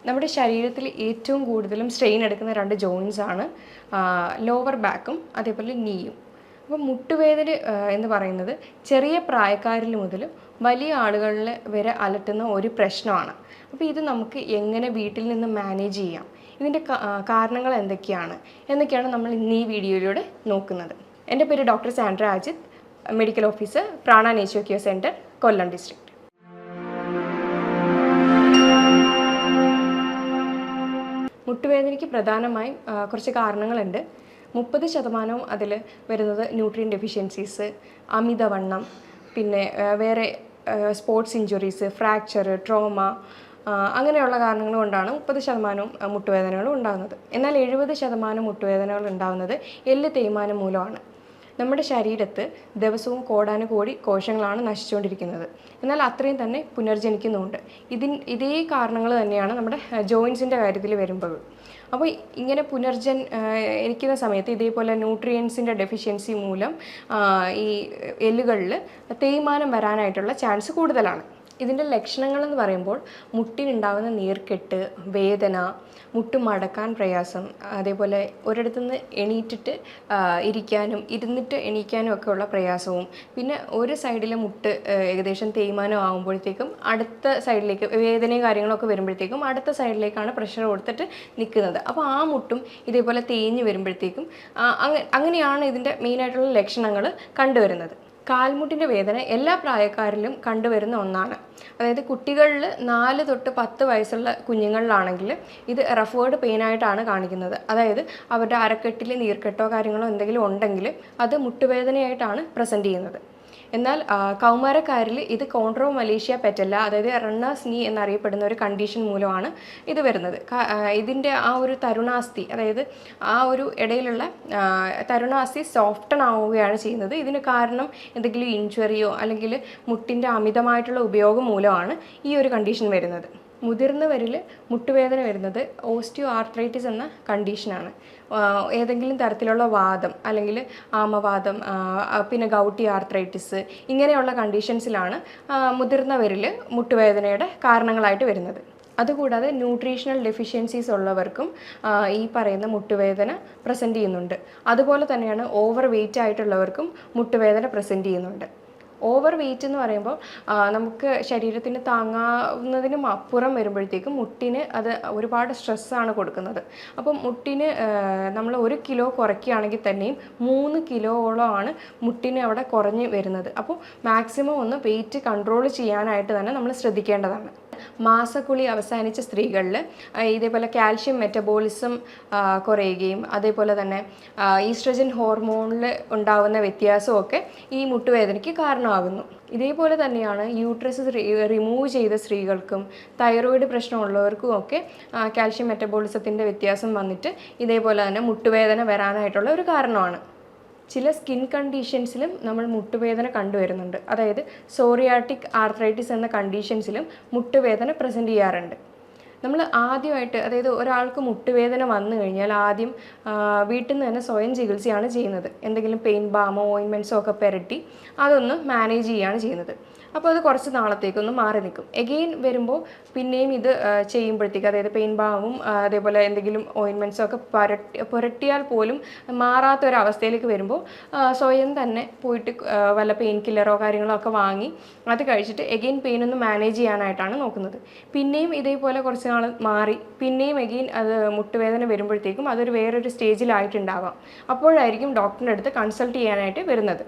നമ്മുടെ ശരീരത്തിൽ ഏറ്റവും കൂടുതലും സ്ട്രെയിൻ എടുക്കുന്ന രണ്ട് ജോയിൻസ് ആണ് ലോവർ ബാക്കും അതേപോലെ നീയും. അപ്പോൾ മുട്ടുവേദന എന്ന് പറയുന്നത് ചെറിയ പ്രായക്കാരിൽ മുതൽ വലിയ ആളുകളിൽ വരെ അലട്ടുന്ന ഒരു പ്രശ്നമാണ്. അപ്പോൾ ഇത് നമുക്ക് എങ്ങനെ വീട്ടിൽ നിന്ന് മാനേജ് ചെയ്യാം, ഇതിൻ്റെ കാരണങ്ങൾ എന്നൊക്കെയാണ് നമ്മൾ ഇന്ന് ഈ വീഡിയോയിലൂടെ നോക്കുന്നത്. എൻ്റെ പേര് doctor Sandra Ajith, medical officer Prana nature care centre, Kollam district. മുട്ടുവേദനയ്ക്ക് പ്രധാനമായും കുറച്ച് കാരണങ്ങളുണ്ട്. 30% അതിൽ വരുന്നത് ന്യൂട്രിയൻ ഡെഫിഷ്യൻസീസ്, അമിതവണ്ണം, പിന്നെ വേറെ സ്പോർട്സ് ഇഞ്ചുറീസ്, ഫ്രാക്ചർ, ട്രോമ, അങ്ങനെയുള്ള കാരണങ്ങൾ കൊണ്ടാണ് 30% മുട്ടുവേദനകളും ഉണ്ടാകുന്നത്. എന്നാൽ 70% മുട്ടുവേദനകൾ ഉണ്ടാകുന്നത് എല്ല് തേയ്മാനം മൂലമാണ്. നമ്മുടെ ശരീരത്ത് ദിവസവും കോടാനുകോടി കോശങ്ങളാണ് നശിച്ചുകൊണ്ടിരിക്കുന്നത്. എന്നാൽ അത്രയും തന്നെ പുനർജനിക്കുന്നുമുണ്ട്. ഇതേ കാരണങ്ങൾ തന്നെയാണ് നമ്മുടെ ജോയിൻസിൻ്റെ കാര്യത്തിൽ വരുമ്പോൾ. അപ്പോൾ ഇങ്ങനെ എനിക്കുന്ന സമയത്ത് ഇതേപോലെ ന്യൂട്രിയൻസിൻ്റെ ഡെഫിഷ്യൻസി മൂലം ഈ എല്ലുകളിൽ തേയ്മാനം വരാനായിട്ടുള്ള ചാൻസ് കൂടുതലാണ്. ഇതിൻ്റെ ലക്ഷണങ്ങളെന്ന് പറയുമ്പോൾ മുട്ടിനുണ്ടാകുന്ന നീർക്കെട്ട്, വേദന, മുട്ട് മടക്കാൻ പ്രയാസം, അതേപോലെ ഒരിടത്തുനിന്ന് എണീറ്റിട്ട് ഇരിക്കാനും ഇരുന്നിട്ട് എണീക്കാനും ഒക്കെ ഉള്ള പ്രയാസവും, പിന്നെ ഒരു സൈഡിലെ മുട്ട് ഏകദേശം തേയ്മാനം ആകുമ്പോഴത്തേക്കും അടുത്ത സൈഡിലേക്ക് വേദനയും കാര്യങ്ങളൊക്കെ വരുമ്പോഴത്തേക്കും അടുത്ത സൈഡിലേക്കാണ് പ്രഷർ കൊടുത്തിട്ട് നിൽക്കുന്നത്. അപ്പോൾ ആ മുട്ടും ഇതേപോലെ തേഞ്ഞ് വരുമ്പോഴത്തേക്കും അങ്ങനെയാണ് ഇതിൻ്റെ മെയിനായിട്ടുള്ള ലക്ഷണങ്ങൾ കണ്ടുവരുന്നത്. കാൽമുട്ടിൻ്റെ വേദന എല്ലാ പ്രായക്കാരിലും കണ്ടുവരുന്ന ഒന്നാണ്. അതായത് കുട്ടികളിൽ 4 തൊട്ട് 10 വയസ്സുള്ള കുഞ്ഞുങ്ങളിലാണെങ്കിൽ ഇത് റെഫേർഡ് പെയിനായിട്ടാണ് കാണിക്കുന്നത്. അതായത് അവരുടെ അരക്കെട്ടിൽ നീർക്കെട്ടോ കാര്യങ്ങളോ എന്തെങ്കിലും ഉണ്ടെങ്കിൽ അത് മുട്ടുവേദനയായിട്ടാണ് പ്രസൻറ്റ് ചെയ്യുന്നത്. എന്നാൽ കൗമാരക്കാരിൽ ഇത് കോൺട്രോമലേഷ്യ പെറ്റല്ല, അതായത് റണ്ണേഴ്സ് നീ എന്നറിയപ്പെടുന്ന ഒരു കണ്ടീഷൻ മൂലമാണ് ഇത് വരുന്നത്. ഇതിൻ്റെ ആ ഒരു തരുണാസ്ഥി, അതായത് ആ ഒരു ഇടയിലുള്ള തരുണാസ്ഥി സോഫ്റ്റൺ ആവുകയാണ് ചെയ്യുന്നത്. ഇതിന് കാരണം എന്തെങ്കിലും ഇഞ്ചുറിയോ അല്ലെങ്കിൽ മുട്ടിൻ്റെ അമിതമായിട്ടുള്ള ഉപയോഗം മൂലമാണ് ഈ ഒരു കണ്ടീഷൻ വരുന്നത്. മുതിർന്നവരിൽ മുട്ടുവേദന വരുന്നത് ഓസ്റ്റിയോ ആർത്രൈറ്റിസ് എന്ന കണ്ടീഷനാണ്. ഏതെങ്കിലും തരത്തിലുള്ള വാദം അല്ലെങ്കിൽ ആമവാദം, പിന്നെ ഗൗട്ടി ആർത്രൈറ്റിസ്, ഇങ്ങനെയുള്ള കണ്ടീഷൻസിലാണ് മുതിർന്നവരിൽ മുട്ടുവേദനയുടെ കാരണങ്ങളായിട്ട് വരുന്നത്. അതുകൂടാതെ ന്യൂട്രീഷണൽ ഡെഫിഷ്യൻസീസ് ഉള്ളവർക്കും ഈ പറയുന്ന മുട്ടുവേദന പ്രസൻറ്റ് ചെയ്യുന്നുണ്ട്. അതുപോലെ തന്നെയാണ് ഓവർ വെയ്റ്റ് ആയിട്ടുള്ളവർക്കും മുട്ടുവേദന പ്രസൻറ്റ് ചെയ്യുന്നുണ്ട്. ഓവർ വെയ്റ്റ് എന്ന് പറയുമ്പോൾ നമുക്ക് ശരീരത്തിന് താങ്ങാവുന്നതിനും അപ്പുറം വരുമ്പോഴത്തേക്കും മുട്ടിന് അത് ഒരുപാട് സ്ട്രെസ്സാണ് കൊടുക്കുന്നത്. അപ്പം മുട്ടിന് നമ്മൾ 1 കിലോ കുറയ്ക്കുകയാണെങ്കിൽ തന്നെയും 3 കിലോയോളമാണ് മുട്ടിന് അവിടെ കുറഞ്ഞ് വരുന്നത്. അപ്പോൾ മാക്സിമം ഒന്ന് വെയ്റ്റ് കൺട്രോൾ ചെയ്യാനായിട്ട് തന്നെ നമ്മൾ ശ്രദ്ധിക്കേണ്ടതാണ്. മാസക്കുളി അവസാനിച്ച സ്ത്രീകളിൽ ഇതേപോലെ കാൽഷ്യം മെറ്റബോളിസം കുറയുകയും അതേപോലെ തന്നെ ഈസ്ട്രജൻ ഹോർമോണിൽ ഉണ്ടാകുന്ന വ്യത്യാസമൊക്കെ ഈ മുട്ടുവേദനയ്ക്ക് കാരണമാകുന്നു. ഇതേപോലെ തന്നെയാണ് യൂട്രസ് റിമൂവ് ചെയ്ത സ്ത്രീകൾക്കും തൈറോയിഡ് പ്രശ്നമുള്ളവർക്കും ഒക്കെ കാൽഷ്യം മെറ്റബോളിസത്തിൻ്റെ വ്യത്യാസം വന്നിട്ട് ഇതേപോലെ തന്നെ മുട്ടുവേദന വരാനായിട്ടുള്ള ഒരു കാരണമാണ്. ചില സ്കിൻ കണ്ടീഷൻസിലും നമ്മൾ മുട്ടുവേദന കണ്ടുവരുന്നുണ്ട്. അതായത് സോറിയാറ്റിക് ആർത്രൈറ്റിസ് എന്ന കണ്ടീഷൻസിലും മുട്ടുവേദന പ്രസൻറ്റ് ചെയ്യാറുണ്ട്. നമ്മൾ ആദ്യമായിട്ട്, അതായത് ഒരാൾക്ക് മുട്ടുവേദന വന്നു കഴിഞ്ഞാൽ ആദ്യം വീട്ടിൽ നിന്ന് തന്നെ സ്വയം ചികിത്സയാണ് ചെയ്യുന്നത്. എന്തെങ്കിലും പെയിൻ ബാമോ ഓയിൻമെൻറ്റ്സോ ഒക്കെ പുരട്ടി അതൊന്ന് മാനേജ് ചെയ്യുകയാണ് ചെയ്യുന്നത്. അപ്പോൾ അത് കുറച്ച് നാളത്തേക്കൊന്ന് മാറി നിൽക്കും. എഗെയിൻ വരുമ്പോൾ പിന്നെയും ഇത് ചെയ്യുമ്പോഴത്തേക്ക്, അതായത് പെയിൻ ബാമും അതേപോലെ എന്തെങ്കിലും ഓയിൻമെൻറ്റ്സോ ഒക്കെ പുരട്ടിയാൽ പോലും മാറാത്തൊരവസ്ഥയിലേക്ക് വരുമ്പോൾ സ്വയം തന്നെ പോയിട്ട് വല്ല പെയിൻ കില്ലറോ കാര്യങ്ങളോ ഒക്കെ വാങ്ങി അത് കഴിച്ചിട്ട് എഗെയിൻ പെയിനൊന്ന് മാനേജ് ചെയ്യാനായിട്ടാണ് നോക്കുന്നത്. പിന്നെയും ഇതേപോലെ കുറച്ച് നാൾ മാറി പിന്നെയും എഗെയിൻ അത് മുട്ടുവേദന വരുമ്പോഴത്തേക്കും അതൊരു വേറൊരു സ്റ്റേജിലായിട്ടുണ്ടാവാം. അപ്പോഴായിരിക്കും ഡോക്ടറിൻ്റെ അടുത്ത് കൺസൾട്ട് ചെയ്യാനായിട്ട് വരുന്നത്.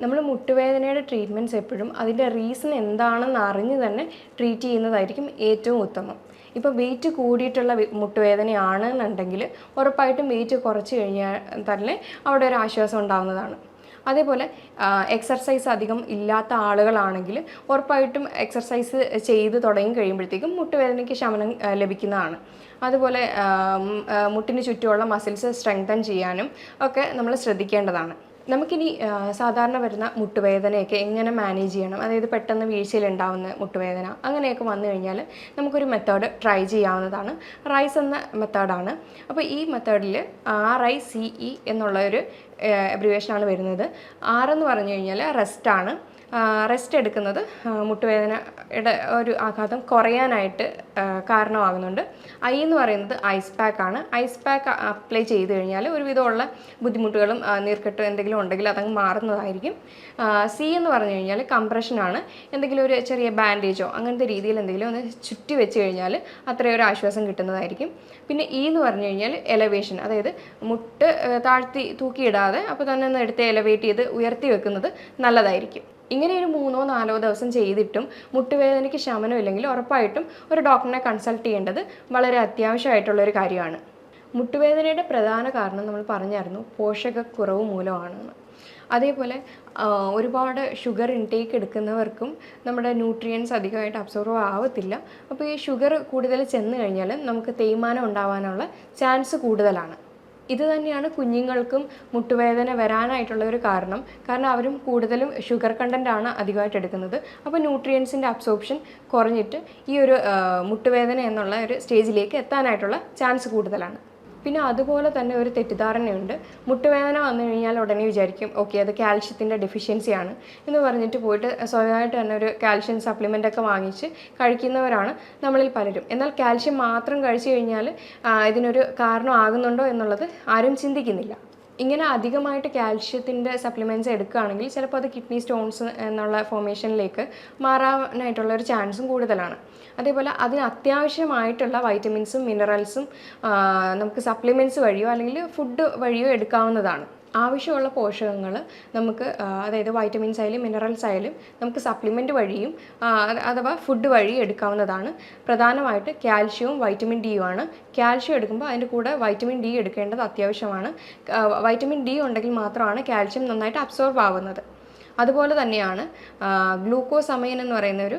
നമ്മൾ മുട്ടുവേദനയുടെ ട്രീറ്റ്മെൻറ്റ്സ് എപ്പോഴും അതിൻ്റെ റീസൺ എന്താണെന്ന് അറിഞ്ഞ് തന്നെ ട്രീറ്റ് ചെയ്യുന്നതായിരിക്കും ഏറ്റവും ഉത്തമം. ഇപ്പോൾ വെയിറ്റ് കൂടിയിട്ടുള്ള മുട്ടുവേദനയാണെന്നുണ്ടെങ്കിൽ ഉറപ്പായിട്ടും വെയിറ്റ് കുറച്ച് കഴിഞ്ഞാൽ തന്നെ അവിടെ ഒരു ആശ്വാസം ഉണ്ടാകുന്നതാണ്. അതേപോലെ എക്സർസൈസ് അധികം ഇല്ലാത്ത ആളുകളാണെങ്കിൽ ഉറപ്പായിട്ടും എക്സർസൈസ് ചെയ്ത് തുടങ്ങി കഴിയുമ്പോഴത്തേക്കും മുട്ടുവേദനയ്ക്ക് ശമനം ലഭിക്കുന്നതാണ്. അതുപോലെ മുട്ടിന് ചുറ്റുമുള്ള മസിൽസ് സ്ട്രെങ്തൻ ചെയ്യാനും ഒക്കെ നമ്മൾ ശ്രദ്ധിക്കേണ്ടതാണ്. നമുക്കിനി സാധാരണ വരുന്ന മുട്ടുവേദനയൊക്കെ എങ്ങനെ മാനേജ് ചെയ്യണം, അതായത് പെട്ടെന്ന് വീഴ്ചയിലുണ്ടാവുന്ന മുട്ടുവേദന അങ്ങനെയൊക്കെ വന്നു കഴിഞ്ഞാൽ നമുക്കൊരു മെത്തേഡ് ട്രൈ ചെയ്യാവുന്നതാണ്. റൈസ് എന്ന മെത്തേഡാണ്. അപ്പോൾ ഈ മെത്തേഡിൽ RICE എന്നുള്ള ഒരു അബ്രിവേഷനാണ് വരുന്നത്. R എന്ന് പറഞ്ഞു കഴിഞ്ഞാൽ റെസ്റ്റാണ്, റെസ്റ്റ് എടുക്കുന്നത് മുട്ടുവേദനയുടെ ഒരു ആഘാതം കുറയാനായിട്ട് കാരണമാകുന്നുണ്ട്. ഐ എന്ന് പറയുന്നത് ഐസ് പാക്കാണ്. ഐസ് പാക്ക് അപ്ലൈ ചെയ്ത് കഴിഞ്ഞാൽ ഒരുവിധമുള്ള ബുദ്ധിമുട്ടുകളും നീർക്കെട്ട് എന്തെങ്കിലും ഉണ്ടെങ്കിൽ അതങ്ങ് മാറുന്നതായിരിക്കും. സി എന്ന് പറഞ്ഞു കഴിഞ്ഞാൽ കംപ്രഷനാണ്. എന്തെങ്കിലും ഒരു ചെറിയ ബാൻഡേജോ അങ്ങനത്തെ രീതിയിൽ എന്തെങ്കിലും ഒന്ന് ചുറ്റി വെച്ച് കഴിഞ്ഞാൽ അത്രയും ഒരു ആശ്വാസം കിട്ടുന്നതായിരിക്കും. പിന്നെ ഇ എന്ന് പറഞ്ഞു കഴിഞ്ഞാൽ എലവേഷൻ, അതായത് മുട്ട് താഴ്ത്തി തൂക്കിയിടാതെ അപ്പോൾ തന്നെ ഒന്ന് എടുത്ത് എലവേറ്റ് ചെയ്ത് ഉയർത്തി വെക്കുന്നത് നല്ലതായിരിക്കും. ഇങ്ങനെ ഒരു 3-4 ദിവസം ചെയ്തിട്ടും മുട്ടുവേദനയ്ക്ക് ശമനമില്ലെങ്കിൽ ഉറപ്പായിട്ടും ഒരു ഡോക്ടറിനെ കൺസൾട്ട് ചെയ്യേണ്ടത് വളരെ അത്യാവശ്യമായിട്ടുള്ളൊരു കാര്യമാണ്. മുട്ടുവേദനയുടെ പ്രധാന കാരണം നമ്മൾ പറഞ്ഞായിരുന്നു പോഷകക്കുറവ് മൂലമാണെന്ന്. അതേപോലെ ഒരുപാട് ഷുഗർ ഇൻടേക്ക് എടുക്കുന്നവർക്കും നമ്മുടെ ന്യൂട്രിയൻസ് അധികമായിട്ട് അബ്സോർവ് ആവത്തില്ല. അപ്പോൾ ഈ ഷുഗർ കൂടുതൽ ചെന്ന് കഴിഞ്ഞാൽ നമുക്ക് തേയ്മാനം ഉണ്ടാവാനുള്ള ചാൻസ് കൂടുതലാണ്. ഇത് തന്നെയാണ് കുഞ്ഞുങ്ങൾക്കും മുട്ടുവേദന വരാനായിട്ടുള്ള ഒരു കാരണം അവരും കൂടുതലും ഷുഗർ കണ്ടൻ്റാണ് അധികമായിട്ട് എടുക്കുന്നത്. അപ്പോൾ ന്യൂട്രിയൻസിൻ്റെ അബ്സോർപ്ഷൻ കുറഞ്ഞിട്ട് ഈ ഒരു മുട്ടുവേദന എന്നുള്ള ഒരു സ്റ്റേജിലേക്ക് എത്താനായിട്ടുള്ള ചാൻസ് കൂടുതലാണ്. പിന്നെ അതുപോലെ തന്നെ ഒരു തെറ്റിദ്ധാരണയുണ്ട്, മുട്ടുവേദന വന്നു കഴിഞ്ഞാൽ ഉടനെ വിചാരിക്കും ഓക്കെ അത് കാൽഷ്യത്തിൻ്റെ ഡെഫിഷ്യൻസിയാണ് എന്ന് പറഞ്ഞിട്ട് പോയിട്ട് സ്വയമായിട്ട് തന്നെ ഒരു കാൽഷ്യം സപ്ലിമെൻ്റൊക്കെ വാങ്ങിച്ച് കഴിക്കുന്നവരാണ് നമ്മളിൽ പലരും. എന്നാൽ കാൽഷ്യം മാത്രം കഴിച്ചു കഴിഞ്ഞാൽ ഇതിനൊരു കാരണമാകുന്നുണ്ടോ എന്നുള്ളത് ആരും ചിന്തിക്കുന്നില്ല. ഇങ്ങനെ അധികമായിട്ട് കാൽഷ്യത്തിൻ്റെ സപ്ലിമെൻറ്റ്സ് എടുക്കുകയാണെങ്കിൽ ചിലപ്പോൾ അത് കിഡ്നി സ്റ്റോൺസ് എന്നുള്ള ഫോർമേഷനിലേക്ക് മാറാനായിട്ടുള്ള ഒരു ചാൻസും കൂടുതലാണ്. അതേപോലെ അതിന് അത്യാവശ്യമായിട്ടുള്ള വൈറ്റമിൻസും മിനറൽസും നമുക്ക് സപ്ലിമെൻറ്റ്സ് വഴിയോ അല്ലെങ്കിൽ ഫുഡ് വഴിയോ എടുക്കാവുന്നതാണ്. ആവശ്യമുള്ള പോഷകങ്ങൾ നമുക്ക് അതായത് വൈറ്റമിൻസ് ആയാലും മിനറൽസ് ആയാലും നമുക്ക് സപ്ലിമെൻറ്റ് വഴിയും അഥവാ ഫുഡ് വഴി എടുക്കാവുന്നതാണ്. പ്രധാനമായിട്ട് കാൽഷ്യവും വൈറ്റമിൻ ഡിയുമാണ്. കാൽഷ്യം എടുക്കുമ്പോൾ അതിൻ്റെ കൂടെ വൈറ്റമിൻ ഡി എടുക്കേണ്ടത് അത്യാവശ്യമാണ്. വൈറ്റമിൻ ഡി ഉണ്ടെങ്കിൽ മാത്രമാണ് കാൽഷ്യം നന്നായിട്ട് അബ്സോർബ് ആവുന്നത്. അതുപോലെ തന്നെയാണ് ഗ്ലൂക്കോസമൈൻ എന്ന് പറയുന്ന ഒരു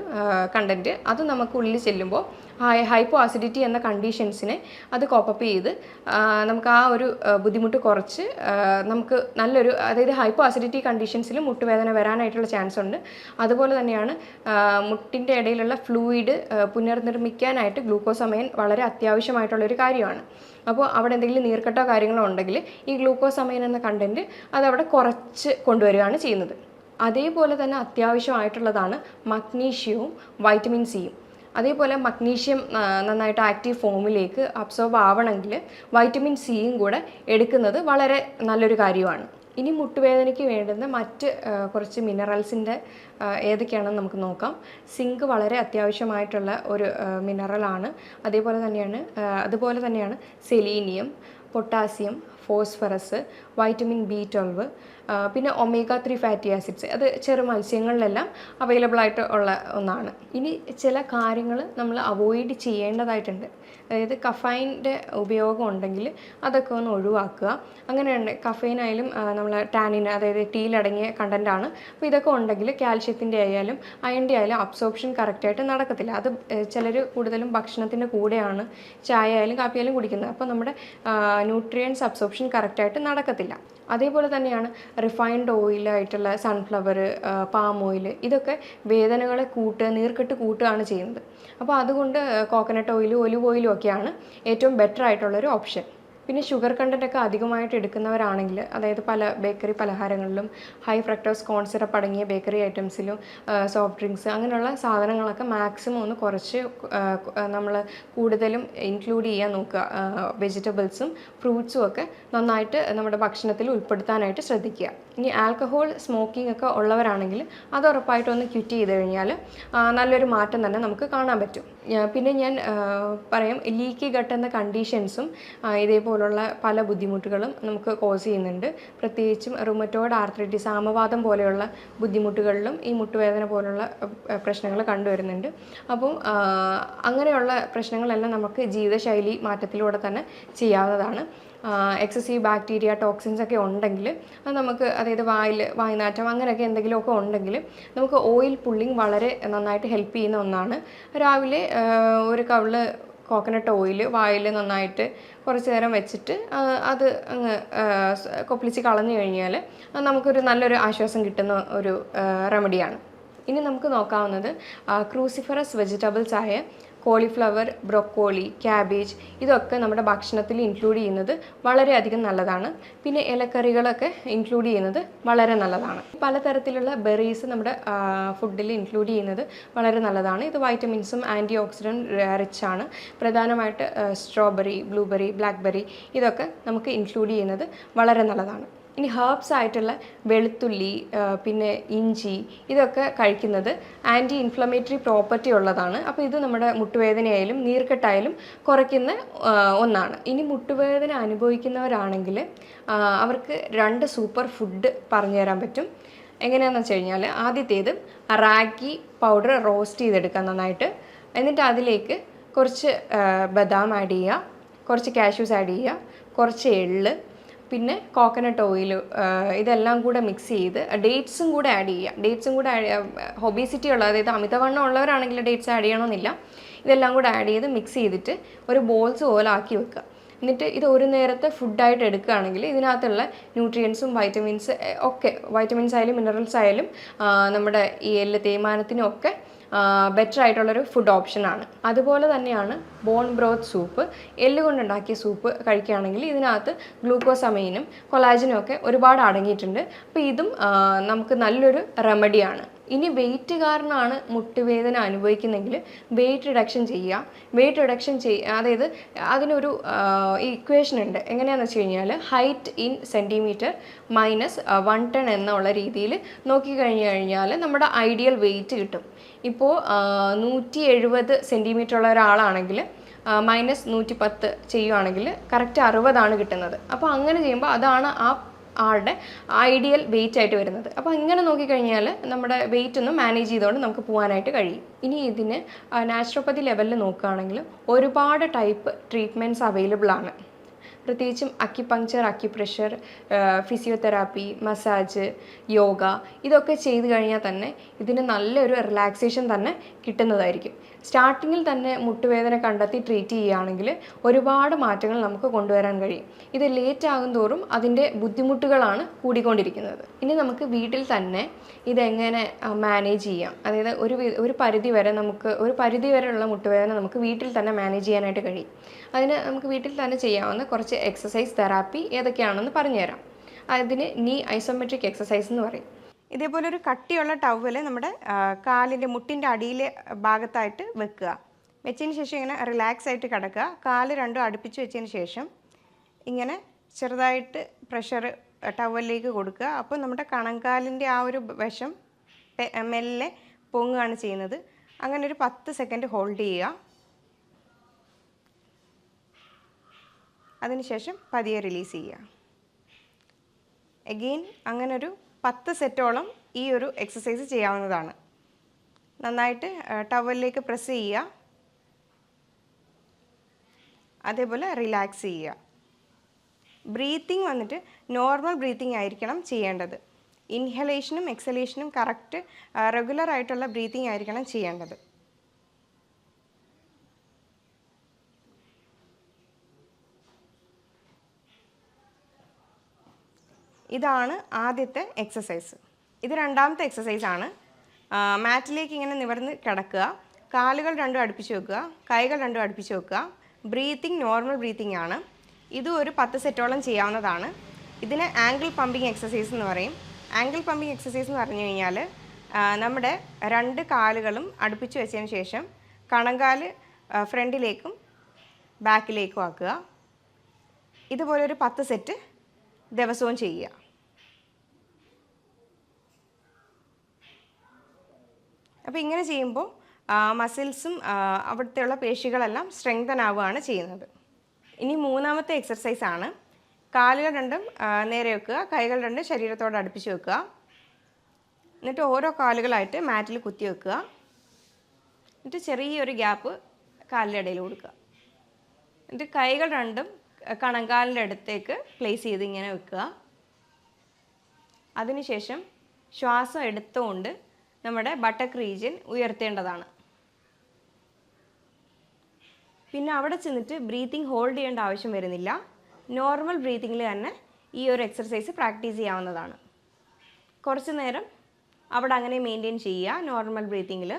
കണ്ടൻറ്റ്, അത് നമുക്ക് ഉള്ളിൽ ചെല്ലുമ്പോൾ ഹൈപ്പോ അസിഡിറ്റി എന്ന കണ്ടീഷൻസിനെ അത് കോപ്പപ്പ് ചെയ്ത് നമുക്ക് ആ ഒരു ബുദ്ധിമുട്ട് കുറച്ച് നമുക്ക് നല്ലൊരു, അതായത് ഹൈപ്പോ അസിഡിറ്റി കണ്ടീഷൻസിൽ മുട്ടുവേദന വരാനായിട്ടുള്ള ചാൻസ് ഉണ്ട്. അതുപോലെ തന്നെയാണ് മുട്ടിൻ്റെ ഇടയിലുള്ള ഫ്ലൂയിഡ് പുനർനിർമ്മിക്കാനായിട്ട് ഗ്ലൂക്കോസമൈൻ വളരെ അത്യാവശ്യമായിട്ടുള്ളൊരു കാര്യമാണ്. അപ്പോൾ അവിടെ എന്തെങ്കിലും നീർക്കെട്ടോ കാര്യങ്ങളോ ഉണ്ടെങ്കിൽ ഈ ഗ്ലൂക്കോസമൈൻ എന്ന കണ്ടൻറ്റ് അതവിടെ കുറച്ച് കൊണ്ടുവരികയാണ് ചെയ്യുന്നത്. അതേപോലെ തന്നെ അത്യാവശ്യമായിട്ടുള്ളതാണ് മഗ്നീഷ്യവും വൈറ്റമിൻ സിയും. അതേപോലെ മഗ്നീഷ്യം നന്നായിട്ട് ആക്റ്റീവ് ഫോമിലേക്ക് അബ്സോർബ് ആവണമെങ്കിൽ വൈറ്റമിൻ സിയും കൂടെ എടുക്കുന്നത് വളരെ നല്ലൊരു കാര്യമാണ്. ഇനി മുട്ടുവേദനയ്ക്ക് വേണ്ടുന്ന മറ്റ് കുറച്ച് മിനറൽസിൻ്റെ ഏതൊക്കെയാണെന്ന് നമുക്ക് നോക്കാം. സിങ്ക് വളരെ അത്യാവശ്യമായിട്ടുള്ള ഒരു മിനറലാണ്. അതുപോലെ തന്നെയാണ് selenium, potassium, phosphorus, vitamin B12, പിന്നെ ഒമേഗ 3 ഫാറ്റി ആസിഡ്സ്. അത് ചെറു മത്സ്യങ്ങളിലെല്ലാം അവൈലബിൾ ആയിട്ട് ഉള്ള ഒന്നാണ്. ഇനി ചില കാര്യങ്ങൾ നമ്മൾ അവോയ്ഡ് ചെയ്യേണ്ടതായിട്ടുണ്ട്. അതായത് കഫൈൻ്റെ ഉപയോഗം ഉണ്ടെങ്കിൽ അതൊക്കെ ഒന്ന് ഒഴിവാക്കുക. അങ്ങനെയുണ്ട് കഫൈനായാലും നമ്മൾ ടാനിൻ, അതായത് ടീയിലടങ്ങിയ കണ്ടൻ്റാണ്. അപ്പോൾ ഇതൊക്കെ ഉണ്ടെങ്കിൽ കാൽഷ്യത്തിൻ്റെ ആയാലും അയണിൻ്റെ ആയാലും അബ്സോർപ്ഷൻ കറക്റ്റായിട്ട് നടക്കത്തില്ല. അത് ചിലർ കൂടുതലും ഭക്ഷണത്തിൻ്റെ കൂടെയാണ് ചായ ആയാലും കാപ്പി ആയാലും കുടിക്കുന്നത്. അപ്പോൾ നമ്മുടെ ന്യൂട്രിയൻസ് അബ്സോർപ്ഷൻ കറക്റ്റായിട്ട് നടക്കത്തില്ല. അതേപോലെ തന്നെയാണ് റിഫൈൻഡ് ഓയിലായിട്ടുള്ള സൺഫ്ലവർ, പാം ഓയിൽ, ഇതൊക്കെ വേദനകളെ നീർക്കെട്ട് കൂട്ടുകയാണ് ചെയ്യുന്നത്. അപ്പോൾ അതുകൊണ്ട് കോക്കനട്ട് ഓയിലും ഒലിവ് ഓയിലും ഒക്കെയാണ് ഏറ്റവും ബെറ്റർ ആയിട്ടുള്ളൊരു ഓപ്ഷൻ. പിന്നെ ഷുഗർ കണ്ടൻറ്റൊക്കെ അധികമായിട്ട് എടുക്കുന്നവരാണെങ്കിൽ, അതായത് പല ബേക്കറി പലഹാരങ്ങളിലും ഹൈ ഫ്രക്ടോസ് കോൺ സിറപ്പ് അടങ്ങിയ ബേക്കറി ഐറ്റംസിലും സോഫ്റ്റ് ഡ്രിങ്ക്സ് അങ്ങനെയുള്ള സാധനങ്ങളൊക്കെ മാക്സിമം ഒന്ന് കുറച്ച് നമ്മൾ കൂടുതലും ഇൻക്ലൂഡ് ചെയ്യാൻ നോക്കുക. വെജിറ്റബിൾസും ഫ്രൂട്ട്സും ഒക്കെ നന്നായിട്ട് നമ്മുടെ ഭക്ഷണത്തിൽ ഉൾപ്പെടുത്താനായിട്ട് ശ്രദ്ധിക്കുക. ഇനി ആൽക്കഹോൾ സ്മോക്കിംഗ് ഒക്കെ ഉള്ളവരാണെങ്കിൽ അത് ഉറപ്പായിട്ടൊന്ന് ക്വിറ്റ് ചെയ്ത് കഴിഞ്ഞാൽ നല്ലൊരു മാറ്റം തന്നെ നമുക്ക് കാണാൻ പറ്റും. പിന്നെ ഞാൻ പറയാം, ലീക്കി ഗട്ട് എന്ന കണ്ടീഷൻസും ഇതേപോലുള്ള പല ബുദ്ധിമുട്ടുകളും നമുക്ക് കോസ് ചെയ്യുന്നുണ്ട്. പ്രത്യേകിച്ചും റുമറ്റോയ്ഡ് ആർത്രൈറ്റിസ്, ആമവാദം പോലെയുള്ള ബുദ്ധിമുട്ടുകളിലും ഈ മുട്ടുവേദന പോലുള്ള പ്രശ്നങ്ങൾ കണ്ടുവരുന്നുണ്ട്. അപ്പം അങ്ങനെയുള്ള പ്രശ്നങ്ങളെല്ലാം നമുക്ക് ജീവിതശൈലി മാറ്റത്തിലൂടെ തന്നെ ചെയ്യാവുന്നതാണ്. എക്സസീവ് ബാക്ടീരിയ ടോക്സിൻസ് ഒക്കെ ഉണ്ടെങ്കിൽ അത് നമുക്ക്, അതായത് വായ്നാറ്റം അങ്ങനെയൊക്കെ എന്തെങ്കിലുമൊക്കെ ഉണ്ടെങ്കിൽ നമുക്ക് ഓയിൽ പുള്ളിങ് വളരെ നന്നായിട്ട് ഹെൽപ്പ് ചെയ്യുന്ന ഒന്നാണ്. രാവിലെ ഒരു കവിള് കോക്കനട്ട് ഓയിൽ വായിൽ നന്നായിട്ട് കുറച്ച് നേരം വെച്ചിട്ട് അത് അങ്ങ് കൊപ്പിളിച്ച് കളഞ്ഞു കഴിഞ്ഞാൽ നമുക്കൊരു നല്ലൊരു ആശ്വാസം കിട്ടുന്ന ഒരു റെമഡിയാണ്. ഇനി നമുക്ക് നോക്കാവുന്നത് ക്രൂസിഫറസ് വെജിറ്റബിൾസ് ആയ കോളിഫ്ലവർ, ബ്രൊക്കോളി, ക്യാബേജ് ഇതൊക്കെ നമ്മുടെ ഭക്ഷണത്തിൽ ഇൻക്ലൂഡ് ചെയ്യുന്നത് വളരെയധികം നല്ലതാണ്. പിന്നെ ഇലക്കറികളൊക്കെ ഇൻക്ലൂഡ് ചെയ്യുന്നത് വളരെ നല്ലതാണ്. പലതരത്തിലുള്ള ബെറീസ് നമ്മുടെ ഫുഡിൽ ഇൻക്ലൂഡ് ചെയ്യുന്നത് വളരെ നല്ലതാണ്. ഇത് വൈറ്റമിൻസും ആൻറ്റി ഓക്സിഡൻറ്റ് റിച്ച് ആണ്. പ്രധാനമായിട്ട് സ്ട്രോബെറി, ബ്ലൂബെറി, ബ്ലാക്ക്ബെറി ഇതൊക്കെ നമുക്ക് ഇൻക്ലൂഡ് ചെയ്യുന്നത് വളരെ നല്ലതാണ്. ഇനി ഹെർബ്സ് ആയിട്ടുള്ള വെളുത്തുള്ളി, പിന്നെ ഇഞ്ചി ഇതൊക്കെ കഴിക്കുന്നത് ആൻറ്റി ഇൻഫ്ലമേറ്ററി പ്രോപ്പർട്ടി ഉള്ളതാണ്. അപ്പോൾ ഇത് നമ്മുടെ മുട്ടുവേദനയായാലും നീർക്കെട്ടായാലും കുറയ്ക്കുന്ന ഒന്നാണ്. ഇനി മുട്ടുവേദന അനുഭവിക്കുന്നവരാണെങ്കിൽ അവർക്ക് 2 സൂപ്പർ ഫുഡ് പറഞ്ഞു തരാൻ പറ്റും. എങ്ങനെയാണെന്ന് വെച്ച് കഴിഞ്ഞാൽ, ആദ്യത്തേത് റാഗി പൗഡർ റോസ്റ്റ് ചെയ്തെടുക്കുക നന്നായിട്ട്. എന്നിട്ട് അതിലേക്ക് കുറച്ച് ബദാം ആഡ് ചെയ്യുക, കുറച്ച് കാഷ്യൂസ് ആഡ് ചെയ്യുക, കുറച്ച് എള്ള്, പിന്നെ കോക്കനട്ട് ഓയിൽ, ഇതെല്ലാം കൂടെ മിക്സ് ചെയ്ത് ഡേറ്റ്സും കൂടെ ആഡ് ചെയ്യുക. ഡേറ്റ്സും കൂടെ ഒബീസിറ്റി ഉള്ള, അതായത് അമിതവണ്ണം ഉള്ളവരാണെങ്കിൽ ഡേറ്റ്സ് ആഡ് ചെയ്യണമെന്നില്ല. ഇതെല്ലാം കൂടെ ആഡ് ചെയ്ത് മിക്സ് ചെയ്തിട്ട് ഒരു ബോൾസ് പോലെ ആക്കി വെക്കുക. എന്നിട്ട് ഇത് ഒരു നേരത്തെ ഫുഡായിട്ട് എടുക്കുകയാണെങ്കിൽ ഇതിനകത്തുള്ള ന്യൂട്രിയൻസും വൈറ്റമിൻസ് ഒക്കെ, വൈറ്റമിൻസ് ആയാലും മിനറൽസ് ആയാലും നമ്മുടെ ഈ എല്ല് തേയ്മാനത്തിനും ഒക്കെ ബെറ്റർ ആയിട്ടുള്ളൊരു ഫുഡ് ഓപ്ഷനാണ്. അതുപോലെ തന്നെയാണ് ബോൺ ബ്രോത്ത് സൂപ്പ്. എല്ല് കൊണ്ടുണ്ടാക്കിയ സൂപ്പ് കഴിക്കുകയാണെങ്കിൽ ഇതിനകത്ത് ഗ്ലൂക്കോസമൈനും കൊളാജനും ഒക്കെ ഒരുപാട് അടങ്ങിയിട്ടുണ്ട്. അപ്പോൾ ഇതും നമുക്ക് നല്ലൊരു റെമഡിയാണ്. ഇനി വെയിറ്റ് കാരണമാണ് മുട്ടുവേദന അനുഭവിക്കുന്നെങ്കിൽ വെയിറ്റ് റിഡക്ഷൻ ചെയ്യുക. വെയിറ്റ് റിഡക്ഷൻ അതായത് അതിനൊരു ഇക്വേഷൻ ഉണ്ട്. എങ്ങനെയാണെന്ന് വെച്ച് കഴിഞ്ഞാൽ, ഹൈറ്റ് ഇൻ സെൻറ്റിമീറ്റർ മൈനസ് 1 ടൺ എന്നുള്ള രീതിയിൽ നോക്കിക്കഴിഞ്ഞു കഴിഞ്ഞാൽ നമ്മുടെ ഐഡിയൽ വെയിറ്റ് കിട്ടും. ഇപ്പോൾ 170 സെൻറ്റിമീറ്റർ ഉള്ള ഒരാളാണെങ്കിൽ മൈനസ് 110 ചെയ്യുവാണെങ്കിൽ കറക്റ്റ് 60 കിട്ടുന്നത്. അപ്പോൾ അങ്ങനെ ചെയ്യുമ്പോൾ അതാണ് ആ ആളുടെ ഐഡിയൽ വെയിറ്റ് ആയിട്ട് വരുന്നത്. അപ്പോൾ ഇങ്ങനെ നോക്കിക്കഴിഞ്ഞാൽ നമ്മുടെ വെയിറ്റ് ഒന്ന് മാനേജ് ചെയ്തുകൊണ്ട് നമുക്ക് പോകാനായിട്ട് കഴിയും. ഇനി ഇതിന് നാച്ചുറോപ്പതി ലെവലിൽ നോക്കുകയാണെങ്കിൽ ഒരുപാട് ടൈപ്പ് ട്രീറ്റ്മെൻറ്റ്സ് അവൈലബിൾ ആണ്. പ്രത്യേകിച്ചും acupuncture, acupressure, physiotherapy, massage, yoga ഇതൊക്കെ ചെയ്ത് കഴിഞ്ഞാൽ തന്നെ ഇതിന് നല്ലൊരു റിലാക്സേഷൻ തന്നെ കിട്ടുന്നതായിരിക്കും. സ്റ്റാർട്ടിങ്ങിൽ തന്നെ മുട്ടുവേദന കണ്ടെത്തി ട്രീറ്റ് ചെയ്യുകയാണെങ്കിൽ ഒരുപാട് മാറ്റങ്ങൾ നമുക്ക് കൊണ്ടുവരാൻ കഴിയും. ഇത് ലേറ്റ് ആകും തോറും അതിൻ്റെ ബുദ്ധിമുട്ടുകളാണ് കൂടിക്കൊണ്ടിരിക്കുന്നത്. ഇനി നമുക്ക് വീട്ടിൽ തന്നെ ഇതെങ്ങനെ മാനേജ് ചെയ്യാം, അതായത് ഒരു പരിധി വരെയുള്ള മുട്ടുവേദന നമുക്ക് വീട്ടിൽ തന്നെ മാനേജ് ചെയ്യാനായിട്ട് കഴിയും. അതിന് നമുക്ക് വീട്ടിൽ തന്നെ ചെയ്യാവുന്ന കുറച്ച് എക്സസൈസ് തെറാപ്പി ഏതൊക്കെയാണെന്ന് പറഞ്ഞുതരാം. അതിന് നീ ഐസോമെട്രിക് എക്സസൈസ് എന്ന് പറയും. ഇതേപോലെ ഒരു കട്ടിയുള്ള ടവൽ നമ്മുടെ കാലിൻ്റെ മുട്ടിൻ്റെ അടിയിലെ ഭാഗത്തായിട്ട് വെക്കുക. വെച്ചതിന് ശേഷം ഇങ്ങനെ റിലാക്സ് ആയിട്ട് കിടക്കുക. കാല് രണ്ടും അടുപ്പിച്ച് വെച്ചതിന് ശേഷം ഇങ്ങനെ ചെറുതായിട്ട് പ്രഷർ ടവലിലേക്ക് കൊടുക്കുക. അപ്പോൾ നമ്മുടെ കണങ്കാലിൻ്റെ ആ ഒരു വശം മെല്ലെ പൊങ്ങുകയാണ് ചെയ്യുന്നത്. അങ്ങനെ ഒരു 10 സെക്കൻഡ് ഹോൾഡ് ചെയ്യുക. അതിനുശേഷം പതിയെ റിലീസ് ചെയ്യുക. എഗെയിൻ അങ്ങനെ ഒരു 10 സെറ്റോളം ഈ ഒരു എക്സസൈസ് ചെയ്യാവുന്നതാണ്. നന്നായിട്ട് ടവലിലേക്ക് പ്രസ് ചെയ്യുക, അതേപോലെ റിലാക്സ് ചെയ്യുക. ബ്രീത്തിങ് വന്നിട്ട് നോർമൽ ബ്രീത്തിങ് ആയിരിക്കണം ചെയ്യേണ്ടത്. ഇൻഹലേഷനും എക്സലേഷനും കറക്റ്റ് റെഗുലർ ആയിട്ടുള്ള ബ്രീത്തിങ് ആയിരിക്കണം ചെയ്യേണ്ടത്. ഇതാണ് ആദ്യത്തെ എക്സസൈസ്. ഇത് രണ്ടാമത്തെ എക്സസൈസാണ്. മാറ്റിലേക്ക് ഇങ്ങനെ നിവർന്ന് കിടക്കുക, കാലുകൾ രണ്ടും അടുപ്പിച്ച് വെക്കുക, കൈകൾ രണ്ടും അടുപ്പിച്ച് വെക്കുക. ബ്രീത്തിങ് നോർമൽ ബ്രീത്തിങ് ആണ്. ഇതും ഒരു 10 സെറ്റോളം ചെയ്യാവുന്നതാണ്. ഇതിന് ആംഗിൾ പമ്പിങ് എക്സസൈസ് എന്ന് പറയും. ആംഗിൾ പമ്പിങ് എക്സസൈസ് എന്ന് പറഞ്ഞു കഴിഞ്ഞാൽ നമ്മുടെ 2 കാലുകളും അടുപ്പിച്ച് വെച്ചതിന് ശേഷം കണങ്കാല് ഫ്രണ്ടിലേക്കും ബാക്കിലേക്കും ആക്കുക. ഇതുപോലെ ഒരു 10 സെറ്റ് ദിവസവും ചെയ്യുക. അപ്പോൾ ഇങ്ങനെ ചെയ്യുമ്പോൾ മസിൽസും അവിടുത്തെയുള്ള പേശികളെല്ലാം സ്ട്രെങ്തൻ ആവുകയാണ് ചെയ്യുന്നത്. ഇനി മൂന്നാമത്തെ എക്സർസൈസാണ്. കാലുകൾ രണ്ടും നേരെ വെക്കുക, കൈകൾ രണ്ടും ശരീരത്തോട് അടുപ്പിച്ച് വെക്കുക. എന്നിട്ട് ഓരോ കാലുകളായിട്ട് മാറ്റിൽ കുത്തി വെക്കുക. എന്നിട്ട് ചെറിയൊരു ഗ്യാപ്പ് കാലിൻ്റെ ഇടയിൽ കൊടുക്കുക. എന്നിട്ട് കൈകൾ രണ്ടും കണങ്കാലിൻ്റെ അടുത്തേക്ക് പ്ലേസ് ചെയ്ത് ഇങ്ങനെ വെക്കുക. അതിനുശേഷം ശ്വാസം എടുത്തുകൊണ്ട് നമ്മുടെ ബട്ടക്ക് റീജിയൻ ഉയർത്തേണ്ടതാണ്. പിന്നെ അവിടെ ചെന്നിട്ട് ബ്രീത്തിങ് ഹോൾഡ് ചെയ്യേണ്ട ആവശ്യം വരുന്നില്ല. നോർമൽ ബ്രീത്തിങ്ങിൽ തന്നെ ഈ ഒരു എക്സർസൈസ് പ്രാക്ടീസ് ചെയ്യാവുന്നതാണ്. കുറച്ച് നേരം അവിടെ അങ്ങനെ മെയിൻറ്റെയിൻ ചെയ്യുക നോർമൽ ബ്രീത്തിങ്ങിൽ.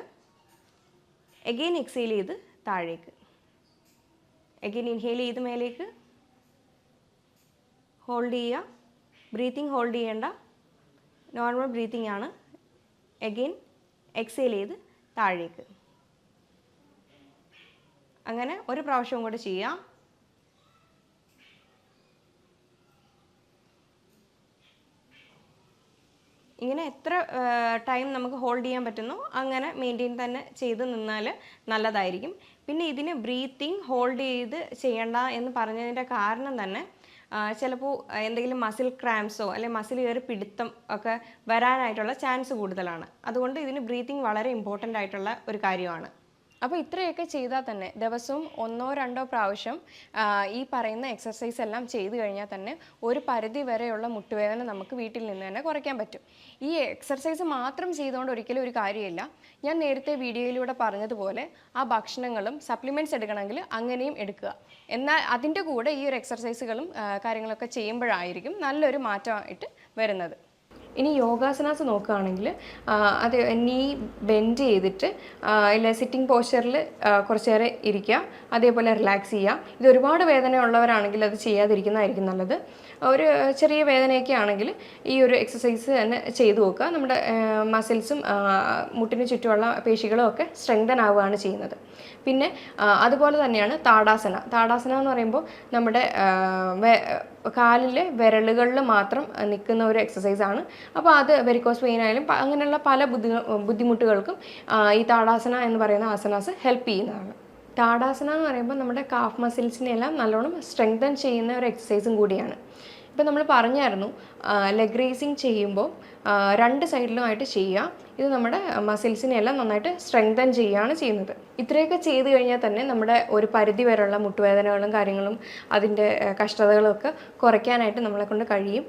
എഗെയിൻ എക്സെയിൽ ചെയ്ത് താഴേക്ക്. അഗെയിൻ ഇൻഹേൽ ചെയ്ത് മേലേക്ക്, ഹോൾഡ് ചെയ്യുക. ബ്രീത്തിങ് ഹോൾഡ് ചെയ്യേണ്ട, നോർമൽ ബ്രീത്തിങ് ആണ്. അഗെയിൻ എക്സേൽ ചെയ്ത് താഴേക്ക്. അങ്ങനെ ഒരു പ്രാവശ്യവും കൂടെ ചെയ്യാം. ഇങ്ങനെ എത്ര ടൈം നമുക്ക് ഹോൾഡ് ചെയ്യാൻ പറ്റുന്നോ അങ്ങനെ മെയിൻറ്റെയിൻ തന്നെ ചെയ്ത് നിന്നാൽ നല്ലതായിരിക്കും. പിന്നെ ഇതിന് ബ്രീത്തിങ് ഹോൾഡ് ചെയ്ത് ചെയ്യണ്ട എന്ന് പറഞ്ഞതിൻ്റെ കാരണം തന്നെ ചിലപ്പോൾ എന്തെങ്കിലും മസിൽ ക്രാംസോ അല്ലെങ്കിൽ മസിൽ കയറി പിടുത്തം ഒക്കെ വരാനായിട്ടുള്ള ചാൻസ് കൂടുതലാണ്. അതുകൊണ്ട് ഇതിന് ബ്രീത്തിങ് വളരെ ഇമ്പോർട്ടൻ്റ് ആയിട്ടുള്ള ഒരു കാര്യമാണ്. അപ്പോൾ ഇത്രയൊക്കെ ചെയ്താൽ തന്നെ ദിവസവും 1-2 പ്രാവശ്യം ഈ പറയുന്ന എക്സർസൈസ് എല്ലാം ചെയ്തു കഴിഞ്ഞാൽ തന്നെ ഒരു പരിധി വരെയുള്ള മുട്ടുവേദന നമുക്ക് വീട്ടിൽ നിന്ന് തന്നെ കുറയ്ക്കാൻ പറ്റും. ഈ എക്സർസൈസ് മാത്രം ചെയ്തുകൊണ്ട് ഒരിക്കലും ഒരു കാര്യമില്ല. ഞാൻ നേരത്തെ വീഡിയോയിലൂടെ പറഞ്ഞതുപോലെ ആ ഭക്ഷണങ്ങളും സപ്ലിമെൻറ്റ്സ് എടുക്കണമെങ്കിൽ അങ്ങനെയും എടുക്കുക. എന്നാൽ അതിൻ്റെ കൂടെ ഈ ഒരു എക്സർസൈസുകളും കാര്യങ്ങളൊക്കെ ചെയ്യുമ്പോഴായിരിക്കും നല്ലൊരു മാറ്റമായിട്ട് വരുന്നത്. ഇനി യോഗാസനാസ് നോക്കുകയാണെങ്കിൽ അത് നീ ബെൻഡ് ചെയ്തിട്ട് ഇല്ല സിറ്റിംഗ് പോസ്ചറിൽ കുറച്ച് നേരം ഇരിക്കുക, അതേപോലെ റിലാക്സ് ചെയ്യുക. ഇത് ഒരുപാട് വേദന ഉള്ളവരാണെങ്കിൽ അത് ചെയ്യാതിരിക്കുന്നതായിരിക്കും നല്ലത്. ഒരു ചെറിയ വേദനയൊക്കെ ആണെങ്കിൽ ഈ ഒരു എക്സസൈസ് തന്നെ ചെയ്തു നോക്കുക. നമ്മുടെ മസിൽസും മുട്ടിന് ചുറ്റുമുള്ള പേശികളും ഒക്കെ സ്ട്രെങ്തൻ ആവുകയാണ് ചെയ്യുന്നത്. പിന്നെ അതുപോലെ തന്നെയാണ് താടാസന. താടാസന എന്ന് പറയുമ്പോൾ നമ്മുടെ കാലിലെ വിരലുകളിൽ മാത്രം നിൽക്കുന്ന ഒരു എക്സസൈസാണ്. അപ്പോൾ അത് വെരിക്കോസ് വെയിൻ ആയാലും അങ്ങനെയുള്ള പല ബുദ്ധിമുട്ടുകൾക്കും ഈ താടാസന എന്ന് പറയുന്ന ആസനാസ് ഹെൽപ്പ് ചെയ്യുന്നതാണ്. താടാസന എന്ന് പറയുമ്പോൾ നമ്മുടെ കാഫ് മസിൽസിനെല്ലാം നല്ലോണം സ്ട്രെങ്തൻ ചെയ്യുന്ന ഒരു എക്സസൈസും കൂടിയാണ്. ഇപ്പോൾ നമ്മൾ പറഞ്ഞായിരുന്നു ലെഗ് റേസിങ് ചെയ്യുമ്പോൾ 2 സൈഡിലുമായിട്ട് ചെയ്യുക. ഇത് നമ്മുടെ മസിൽസിനെല്ലാം നന്നായിട്ട് സ്ട്രെങ്തൻ ചെയ്യുകയാണ് ചെയ്യുന്നത്. ഇത്രയൊക്കെ ചെയ്ത് കഴിഞ്ഞാൽ തന്നെ നമ്മുടെ ഒരു പരിധി വരെയുള്ള മുട്ടുവേദനകളും കാര്യങ്ങളും അതിൻ്റെ കഷ്ടതകളും ഒക്കെ കുറയ്ക്കാനായിട്ട് നമ്മളെ കൊണ്ട് കഴിയും.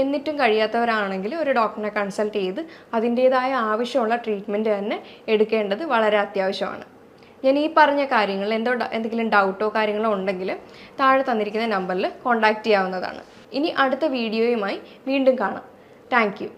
എന്നിട്ടും കഴിയാത്തവരാണെങ്കിൽ ഒരു ഡോക്ടറിനെ കൺസൾട്ട് ചെയ്ത് അതിൻ്റേതായ ആവശ്യമുള്ള ട്രീറ്റ്മെൻറ്റ് തന്നെ എടുക്കേണ്ടത് വളരെ അത്യാവശ്യമാണ്. ഞാൻ ഈ പറഞ്ഞ കാര്യങ്ങൾ എന്തെങ്കിലും ഡൗട്ടോ കാര്യങ്ങളോ ഉണ്ടെങ്കിൽ താഴെ തന്നിരിക്കുന്ന നമ്പറിൽ കോൺടാക്റ്റ് ചെയ്യാവുന്നതാണ്. ഇനി അടുത്ത വീഡിയോയുമായി വീണ്ടും കാണാം. Thank you.